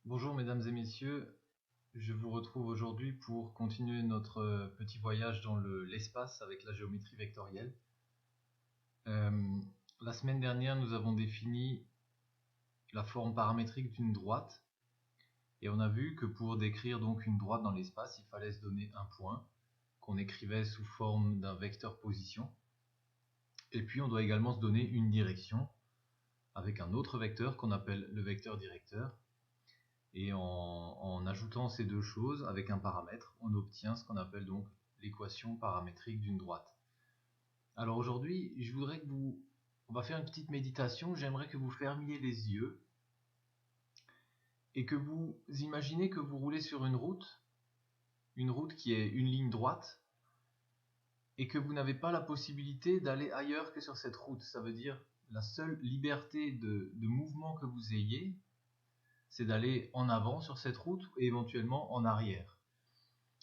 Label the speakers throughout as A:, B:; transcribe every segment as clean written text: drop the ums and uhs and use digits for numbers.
A: Bonjour mesdames et messieurs, je vous retrouve aujourd'hui pour continuer notre petit voyage dans l'espace avec la géométrie vectorielle. Euh, la semaine dernière, nous avons défini la forme paramétrique d'une droite et on a vu que pour décrire donc une droite dans l'espace, il fallait se donner un point qu'on écrivait sous forme d'un vecteur position. Et puis on doit également se donner une direction avec un autre vecteur qu'on appelle le vecteur directeur. Et en ajoutant ces deux choses avec un paramètre, on obtient ce qu'on appelle donc l'équation paramétrique d'une droite. Alors aujourd'hui, je voudrais que on va faire une petite méditation. J'aimerais que vous fermiez les yeux et que vous imaginez que vous roulez sur une route qui est une ligne droite, et que vous n'avez pas la possibilité d'aller ailleurs que sur cette route. Ça veut dire la seule liberté de mouvement que vous ayez, c'est d'aller en avant sur cette route et éventuellement en arrière.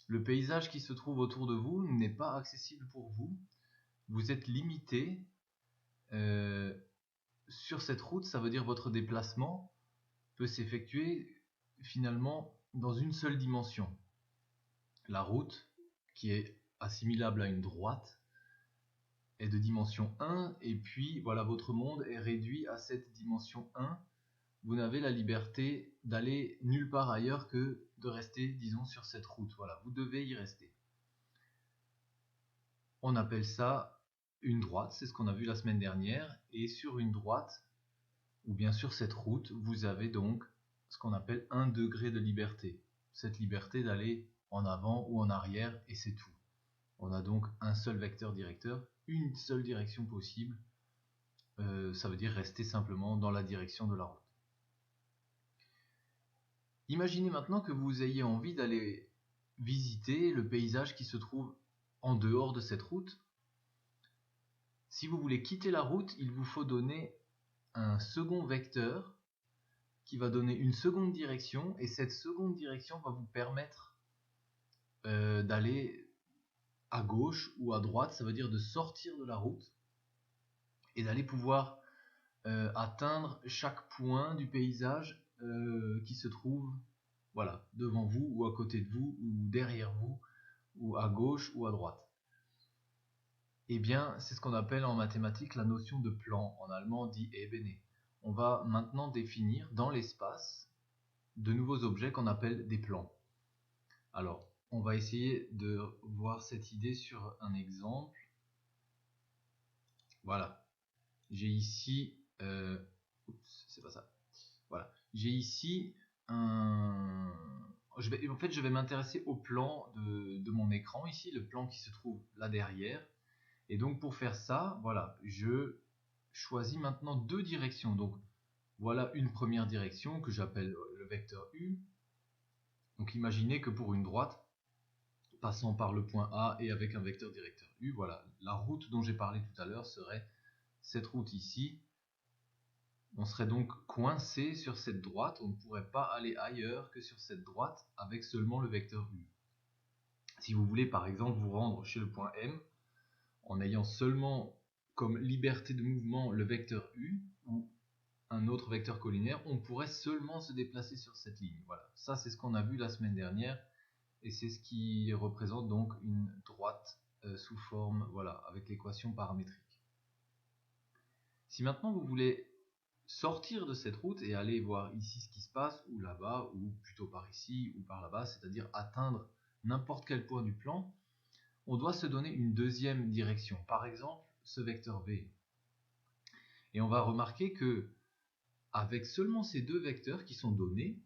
A: Le paysage qui se trouve autour de vous n'est pas accessible pour vous. Vous êtes limité euh, sur cette route. Ça veut dire votre déplacement peut s'effectuer finalement dans une seule dimension. La route, qui est assimilable à une droite, est de dimension 1, et puis voilà, votre monde est réduit à cette dimension 1. Vous n'avez la liberté d'aller nulle part ailleurs que de rester, disons, sur cette route. Voilà, vous devez y rester. On appelle ça une droite, c'est ce qu'on a vu la semaine dernière, et sur une droite, ou bien sur cette route, vous avez donc ce qu'on appelle un degré de liberté. Cette liberté d'aller en avant ou en arrière, et c'est tout. On a donc un seul vecteur directeur, une seule direction possible. Ça veut dire rester simplement dans la direction de la route. Imaginez maintenant que vous ayez envie d'aller visiter le paysage qui se trouve en dehors de cette route. Si vous voulez quitter la route, il vous faut donner un second vecteur qui va donner une seconde direction, et cette seconde direction va vous permettre d'aller à gauche ou à droite. Ça veut dire de sortir de la route et d'aller pouvoir atteindre chaque point du paysage qui se trouve, voilà, devant vous ou à côté de vous ou derrière vous ou à gauche ou à droite. Eh bien, c'est ce qu'on appelle en mathématiques la notion de plan, en allemand dit Ebene. On va maintenant définir dans l'espace de nouveaux objets qu'on appelle des plans. Alors, on va essayer de voir cette idée sur un exemple. Voilà. J'ai ici... oups, c'est pas ça. Voilà. J'ai ici un... en fait, je vais m'intéresser au plan de mon écran, ici, le plan qui se trouve là derrière. Et donc, pour faire ça, voilà, je choisis maintenant deux directions. Donc, voilà une première direction que j'appelle le vecteur U. Donc, imaginez que pour une droite, passant par le point A et avec un vecteur directeur U, voilà, la route dont j'ai parlé tout à l'heure serait cette route ici. On serait donc coincé sur cette droite, on ne pourrait pas aller ailleurs que sur cette droite avec seulement le vecteur U. Si vous voulez par exemple vous rendre chez le point M, en ayant seulement comme liberté de mouvement le vecteur U ou un autre vecteur collinaire, on pourrait seulement se déplacer sur cette ligne. Voilà, ça c'est ce qu'on a vu la semaine dernière, et c'est ce qui représente donc une droite sous forme, voilà, avec l'équation paramétrique. Si maintenant vous voulez sortir de cette route et aller voir ici ce qui se passe, ou là-bas, ou plutôt par ici, ou par là-bas, c'est-à-dire atteindre n'importe quel point du plan, on doit se donner une deuxième direction, par exemple ce vecteur V. Et on va remarquer que avec seulement ces deux vecteurs qui sont donnés,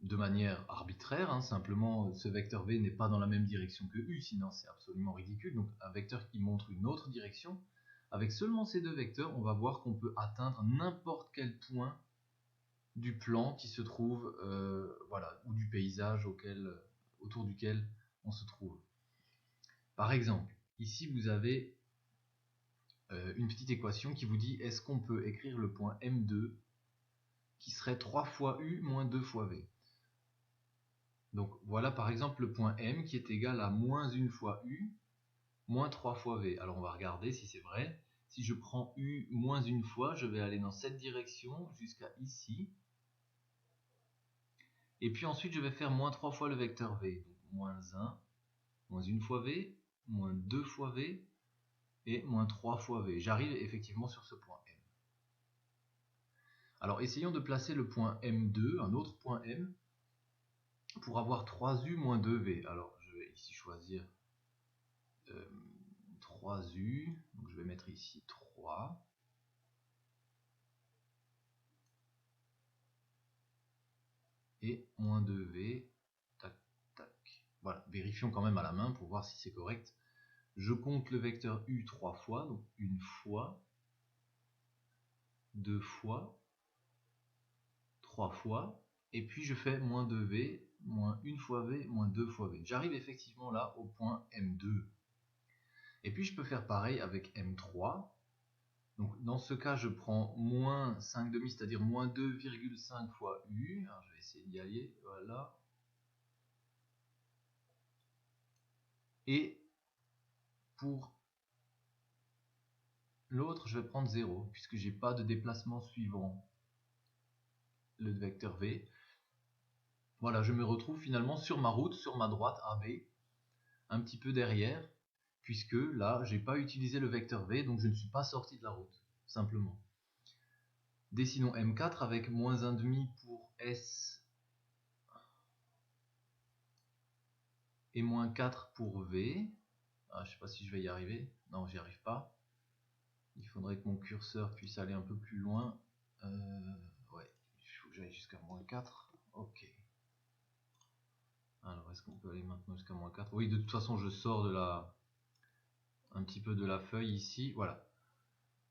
A: de manière arbitraire, hein, simplement ce vecteur V n'est pas dans la même direction que U, sinon c'est absolument ridicule, donc un vecteur qui montre une autre direction, avec seulement ces deux vecteurs, on va voir qu'on peut atteindre n'importe quel point du plan qui se trouve, voilà, ou du paysage autour duquel on se trouve. Par exemple, ici vous avez une petite équation qui vous dit est-ce qu'on peut écrire le point M2 qui serait 3 fois U moins 2 fois V. Donc voilà par exemple le point M qui est égal à moins 1 fois U moins 3 fois V. Alors on va regarder si c'est vrai. Si je prends U moins une fois, je vais aller dans cette direction jusqu'à ici. Et puis ensuite, je vais faire moins 3 fois le vecteur v. Donc moins 1, moins 1 fois v, moins 2 fois v, et moins 3 fois v. J'arrive effectivement sur ce point M. Alors essayons de placer le point M2, un autre point M, pour avoir 3u moins 2v. Alors je vais ici choisir 3u, donc je vais mettre ici 3. Et moins 2v, tac, tac. Voilà, vérifions quand même à la main pour voir si c'est correct. Je compte le vecteur u 3 fois, donc une fois, 2 fois, 3 fois, et puis je fais moins 2v, moins 1 fois v, moins 2 fois v. J'arrive effectivement là au point M2. Et puis je peux faire pareil avec M3. Donc dans ce cas, je prends moins 5 demi, c'est-à-dire moins 2,5 fois u. Alors je vais essayer d'y aller, voilà. Et pour l'autre, je vais prendre 0, puisque j'ai pas de déplacement suivant le vecteur v. Voilà, je me retrouve finalement sur ma route, sur ma droite AB, un petit peu derrière, puisque là, j'ai pas utilisé le vecteur v, donc je ne suis pas sorti de la route, simplement. Dessinons M4 avec moins 1,5 pour S et moins 4 pour V. Ah, je ne sais pas si je vais y arriver. Non, j'y arrive pas. Il faudrait que mon curseur puisse aller un peu plus loin. Ouais, il faut que j'aille jusqu'à moins 4. Ok. Alors, est-ce qu'on peut aller maintenant jusqu'à moins 4? Oui, de toute façon, je sors de un petit peu de la feuille ici. Voilà.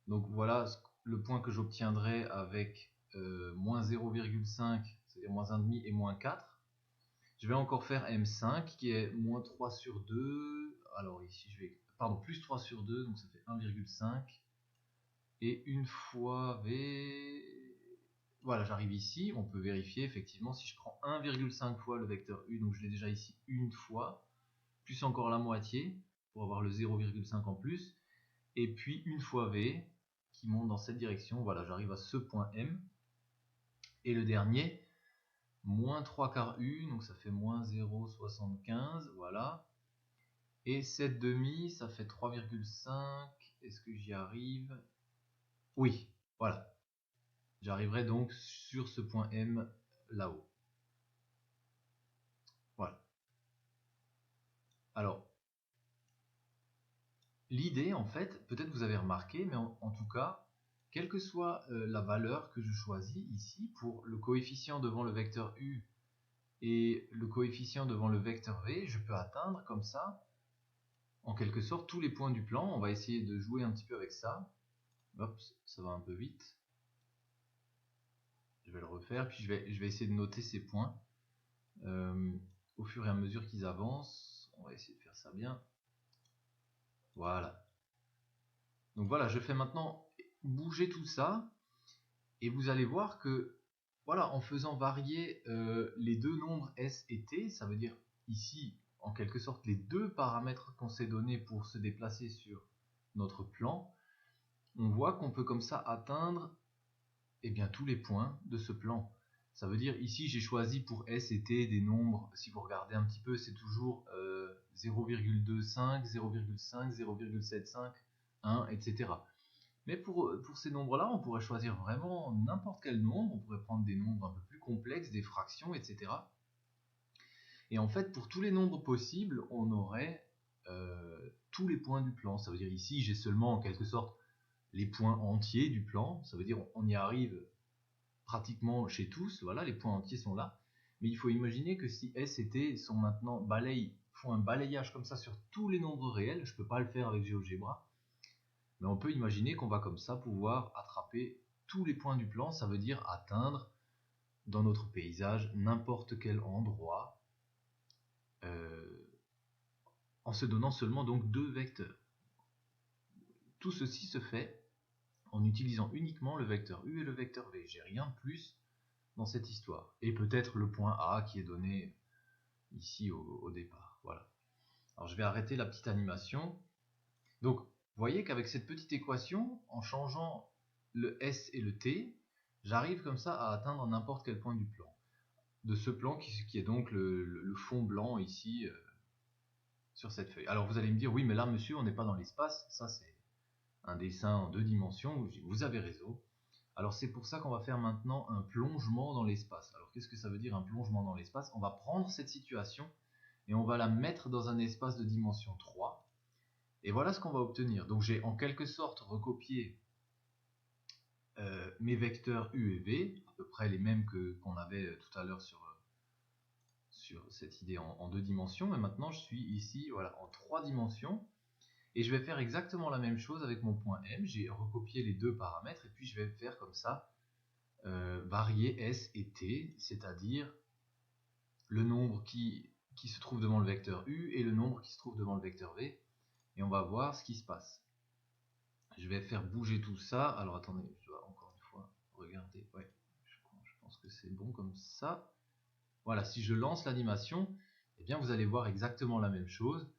A: Donc, voilà le point que j'obtiendrai avec moins 0,5, c'est-à-dire moins 1,5 et moins 4. Je vais encore faire M5 qui est moins 3 sur 2. Alors ici, je vais... Pardon, plus 3 sur 2, donc ça fait 1,5. Et une fois V... Voilà, j'arrive ici, on peut vérifier effectivement si je prends 1,5 fois le vecteur U, donc je l'ai déjà ici une fois, plus encore la moitié pour avoir le 0,5 en plus, et puis une fois V qui monte dans cette direction, voilà, j'arrive à ce point M. Et le dernier, moins 3 quarts U, donc ça fait moins 0,75, voilà. Et 7 demi, ça fait 3,5, est-ce que j'y arrive? Oui, voilà. J'arriverai donc sur ce point M là-haut. Voilà. Alors, l'idée en fait, peut-être vous avez remarqué, mais en tout cas, quelle que soit la valeur que je choisis ici, pour le coefficient devant le vecteur U et le coefficient devant le vecteur V, je peux atteindre comme ça, en quelque sorte, tous les points du plan. On va essayer de jouer un petit peu avec ça. Hop, ça va un peu vite. Je vais le refaire, puis je vais essayer de noter ces points au fur et à mesure qu'ils avancent. On va essayer de faire ça bien. Voilà. Donc voilà, je fais maintenant bouger tout ça, et vous allez voir que, voilà, en faisant varier les deux nombres S et T, ça veut dire ici, en quelque sorte, les deux paramètres qu'on s'est donnés pour se déplacer sur notre plan, on voit qu'on peut comme ça atteindre bien, tous les points de ce plan. Ça veut dire ici j'ai choisi pour S et T des nombres, si vous regardez un petit peu, c'est toujours 0,25, 0,5, 0,75, 1, etc. Mais pour ces nombres-là, on pourrait choisir vraiment n'importe quel nombre, on pourrait prendre des nombres un peu plus complexes, des fractions, etc. Et en fait, pour tous les nombres possibles, on aurait tous les points du plan. Ça veut dire ici, j'ai seulement en quelque sorte les points entiers du plan. Ça veut dire on y arrive pratiquement chez tous. Voilà, les points entiers sont là. Mais il faut imaginer que si S et T sont maintenant font un balayage comme ça sur tous les nombres réels, je ne peux pas le faire avec GeoGebra, mais on peut imaginer qu'on va comme ça pouvoir attraper tous les points du plan. Ça veut dire atteindre dans notre paysage n'importe quel endroit en se donnant seulement donc deux vecteurs. Tout ceci se fait en utilisant uniquement le vecteur U et le vecteur V. J'ai rien de plus dans cette histoire. Et peut-être le point A qui est donné ici au départ. Voilà. Alors je vais arrêter la petite animation. Donc, vous voyez qu'avec cette petite équation, en changeant le S et le T, j'arrive comme ça à atteindre n'importe quel point du plan. de ce plan qui est donc le fond blanc ici sur cette feuille. Alors vous allez me dire, oui mais là monsieur on n'est pas dans l'espace, ça c'est un dessin en 2 dimensions, vous avez raison. Alors c'est pour ça qu'on va faire maintenant un plongement dans l'espace. Alors qu'est-ce que ça veut dire un plongement dans l'espace? On va prendre cette situation et on va la mettre dans un espace de dimension 3. Et voilà ce qu'on va obtenir. Donc j'ai en quelque sorte recopié mes vecteurs U et V, à peu près les mêmes qu'on avait tout à l'heure sur cette idée en 2 dimensions. Et maintenant je suis ici voilà, en 3 dimensions. Et je vais faire exactement la même chose avec mon point M. J'ai recopié les deux paramètres et puis je vais faire comme ça varier S et T, c'est-à-dire le nombre qui se trouve devant le vecteur U et le nombre qui se trouve devant le vecteur V. Et on va voir ce qui se passe. Je vais faire bouger tout ça. Alors attendez, je dois encore une fois regarder. Ouais, je pense que c'est bon comme ça. Voilà, si je lance l'animation, eh bien vous allez voir exactement la même chose.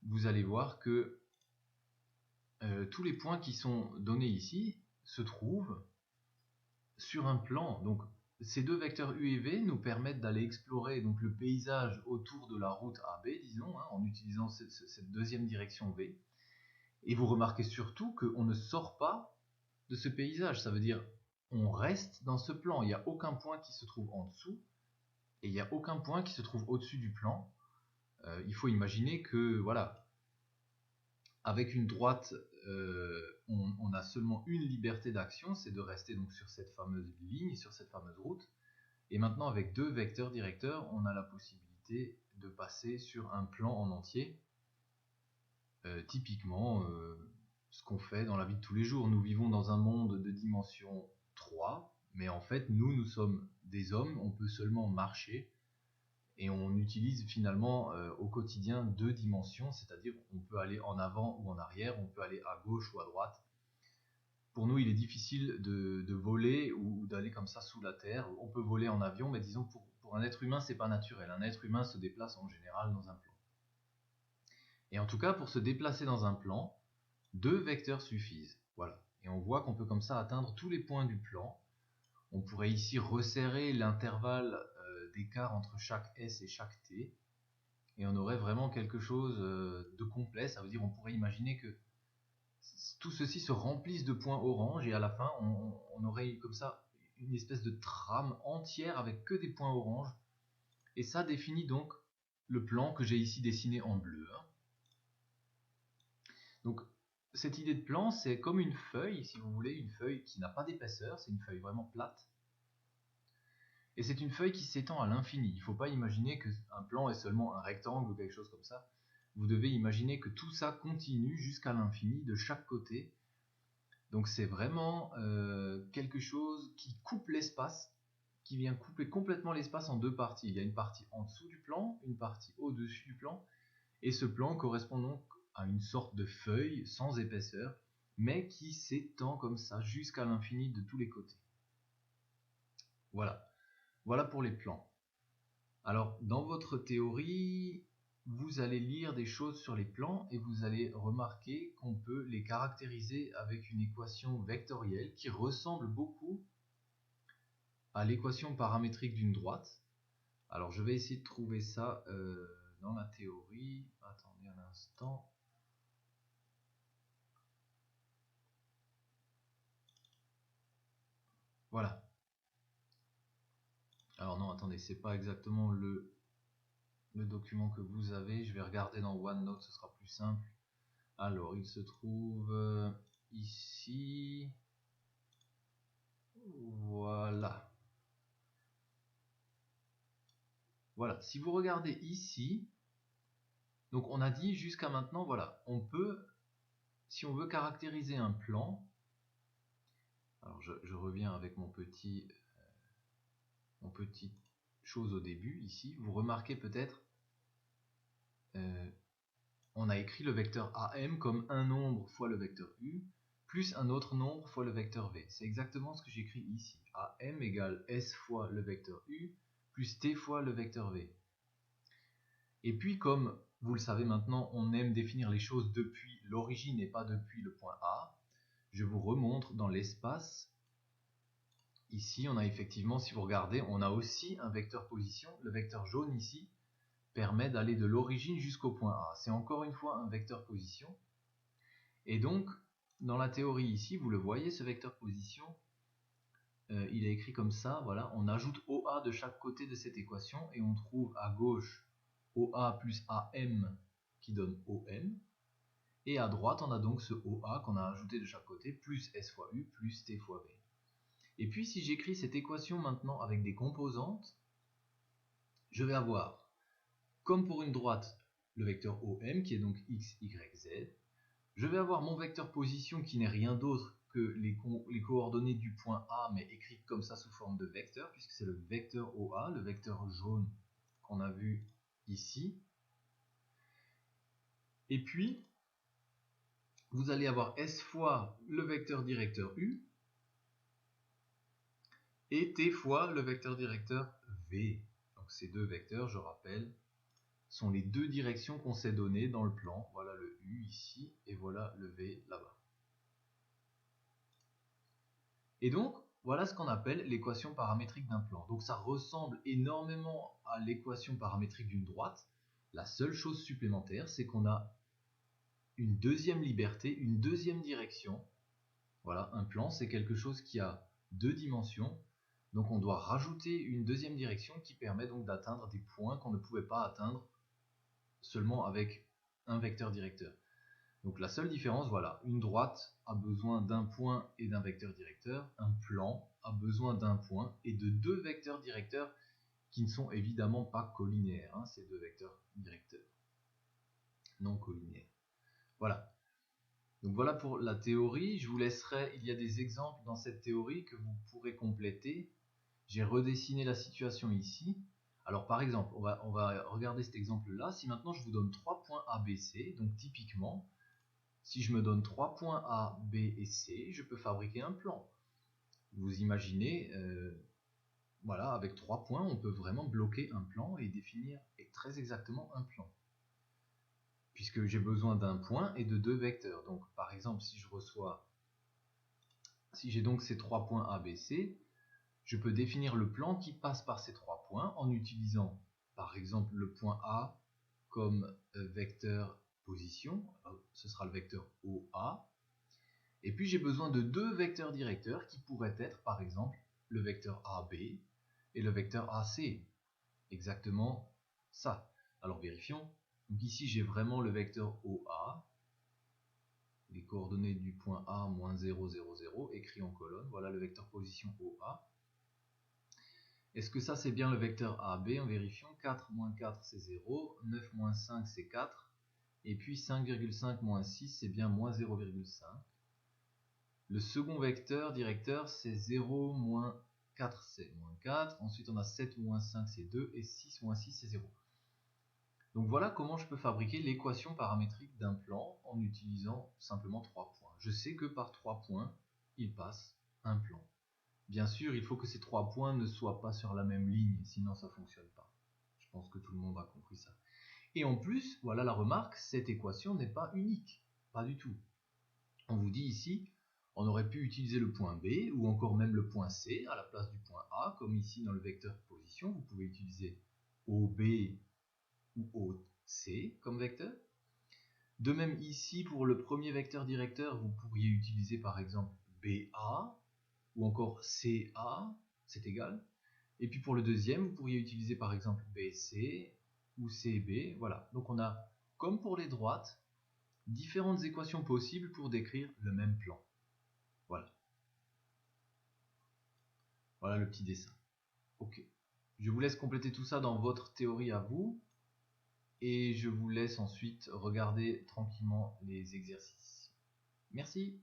A: Vous allez voir que tous les points qui sont donnés ici se trouvent sur un plan. Donc ces deux vecteurs U et V nous permettent d'aller explorer donc, le paysage autour de la route AB, disons, hein, en utilisant cette deuxième direction V. Et vous remarquez surtout qu'on ne sort pas de ce paysage. Ça veut dire on reste dans ce plan. Il n'y a aucun point qui se trouve en dessous et il n'y a aucun point qui se trouve au-dessus du plan. Il faut imaginer que, voilà, avec une droite, on a seulement une liberté d'action, c'est de rester donc sur cette fameuse ligne, sur cette fameuse route. Et maintenant, avec deux vecteurs directeurs, on a la possibilité de passer sur un plan en entier. Typiquement, ce qu'on fait dans la vie de tous les jours. Nous vivons dans un monde de dimension 3, mais en fait, nous sommes des hommes, on peut seulement marcher. Et on utilise finalement au quotidien 2 dimensions, c'est-à-dire on peut aller en avant ou en arrière, on peut aller à gauche ou à droite. Pour nous, il est difficile de voler ou d'aller comme ça sous la terre. On peut voler en avion, mais disons pour un être humain, c'est pas naturel. Un être humain se déplace en général dans un plan. Et en tout cas, pour se déplacer dans un plan, 2 vecteurs suffisent. Voilà. Et on voit qu'on peut comme ça atteindre tous les points du plan. On pourrait ici resserrer l'intervalle d'écart entre chaque S et chaque T, et on aurait vraiment quelque chose de complet. Ça veut dire on pourrait imaginer que tout ceci se remplisse de points orange, et à la fin on aurait comme ça une espèce de trame entière avec que des points orange, et ça définit donc le plan que j'ai ici dessiné en bleu. Donc cette idée de plan, c'est comme une feuille, si vous voulez, une feuille qui n'a pas d'épaisseur, c'est une feuille vraiment plate. Et c'est une feuille qui s'étend à l'infini. Il ne faut pas imaginer qu'un plan est seulement un rectangle ou quelque chose comme ça. Vous devez imaginer que tout ça continue jusqu'à l'infini de chaque côté. Donc c'est vraiment quelque chose qui coupe l'espace, qui vient couper complètement l'espace en 2 parties. Il y a une partie en dessous du plan, une partie au-dessus du plan. Et ce plan correspond donc à une sorte de feuille sans épaisseur, mais qui s'étend comme ça jusqu'à l'infini de tous les côtés. Voilà. Voilà pour les plans. Alors, dans votre théorie, vous allez lire des choses sur les plans et vous allez remarquer qu'on peut les caractériser avec une équation vectorielle qui ressemble beaucoup à l'équation paramétrique d'une droite. Alors, je vais essayer de trouver ça dans la théorie. Attendez un instant. Voilà. Alors non, attendez, c'est pas exactement le document que vous avez. Je vais regarder dans OneNote, ce sera plus simple. Alors, il se trouve ici. Voilà. Voilà. Si vous regardez ici, donc on a dit jusqu'à maintenant, voilà, on peut, si on veut caractériser un plan, alors je reviens avec mon petit chose au début ici. Vous remarquez peut-être, on a écrit le vecteur AM comme un nombre fois le vecteur U, plus un autre nombre fois le vecteur V. C'est exactement ce que j'écris ici. AM égale S fois le vecteur U, plus T fois le vecteur V. Et puis, comme vous le savez maintenant, on aime définir les choses depuis l'origine et pas depuis le point A, je vous remontre dans l'espace ici, on a effectivement, si vous regardez, on a aussi un vecteur position. Le vecteur jaune ici permet d'aller de l'origine jusqu'au point A. C'est encore une fois un vecteur position. Et donc, dans la théorie ici, vous le voyez, ce vecteur position, il est écrit comme ça, voilà, on ajoute OA de chaque côté de cette équation et on trouve à gauche OA plus AM qui donne OM. Et à droite, on a donc ce OA qu'on a ajouté de chaque côté, plus S fois U, plus T fois V. Et puis si j'écris cette équation maintenant avec des composantes, je vais avoir, comme pour une droite, le vecteur OM qui est donc X, Y, Z. Je vais avoir mon vecteur position qui n'est rien d'autre que les coordonnées du point A, mais écrites comme ça sous forme de vecteur, puisque c'est le vecteur OA, le vecteur jaune qu'on a vu ici. Et puis, vous allez avoir S fois le vecteur directeur U, et T fois le vecteur directeur V. Donc ces deux vecteurs, je rappelle, sont les deux directions qu'on s'est données dans le plan. Voilà le U ici, et voilà le V là-bas. Et donc, voilà ce qu'on appelle l'équation paramétrique d'un plan. Donc ça ressemble énormément à l'équation paramétrique d'une droite. La seule chose supplémentaire, c'est qu'on a une deuxième liberté, une deuxième direction. Voilà, un plan, c'est quelque chose qui a deux dimensions. Donc on doit rajouter une deuxième direction qui permet donc d'atteindre des points qu'on ne pouvait pas atteindre seulement avec un vecteur directeur. Donc la seule différence, voilà, une droite a besoin d'un point et d'un vecteur directeur, un plan a besoin d'un point et de deux vecteurs directeurs qui ne sont évidemment pas collinéaires, hein, ces deux vecteurs directeurs, non collinéaires. Voilà. Donc voilà pour la théorie, je vous laisserai, il y a des exemples dans cette théorie que vous pourrez compléter. J'ai redessiné la situation ici. Alors par exemple, on va regarder cet exemple-là. Si maintenant je vous donne 3 points A, B, C, donc typiquement, si je me donne 3 points A, B et C, je peux fabriquer un plan. Vous imaginez, voilà, avec 3 points, on peut vraiment bloquer un plan et définir très exactement un plan. Puisque j'ai besoin d'un point et de deux vecteurs. Donc par exemple, si j'ai donc ces 3 points A, B, C, je peux définir le plan qui passe par ces 3 points en utilisant par exemple le point A comme vecteur position, ce sera le vecteur OA, et puis j'ai besoin de deux vecteurs directeurs qui pourraient être par exemple le vecteur AB et le vecteur AC, exactement ça. Alors vérifions, donc ici j'ai vraiment le vecteur OA, les coordonnées du point A, moins 0, 0, 0, écrit en colonne, voilà le vecteur position OA. Est-ce que ça c'est bien le vecteur AB? En vérifiant, 4 moins 4 c'est 0, 9 moins 5 c'est 4, et puis 5,5 moins 6 c'est bien moins 0,5. Le second vecteur directeur c'est 0 moins 4 c'est moins 4, ensuite on a 7 moins 5 c'est 2, et 6 moins 6 c'est 0. Donc voilà comment je peux fabriquer l'équation paramétrique d'un plan en utilisant simplement 3 points. Je sais que par 3 points, il passe un plan. Bien sûr, il faut que ces 3 points ne soient pas sur la même ligne, sinon ça ne fonctionne pas. Je pense que tout le monde a compris ça. Et en plus, voilà la remarque, cette équation n'est pas unique. Pas du tout. On vous dit ici, on aurait pu utiliser le point B, ou encore même le point C à la place du point A, comme ici dans le vecteur position, vous pouvez utiliser OB ou OC comme vecteur. De même ici, pour le premier vecteur directeur, vous pourriez utiliser par exemple BA, ou encore CA, c'est égal. Et puis pour le deuxième, vous pourriez utiliser par exemple BC ou CB. Voilà, donc on a, comme pour les droites, différentes équations possibles pour décrire le même plan. Voilà. Voilà le petit dessin. Ok. Je vous laisse compléter tout ça dans votre théorie à vous. Et je vous laisse ensuite regarder tranquillement les exercices. Merci.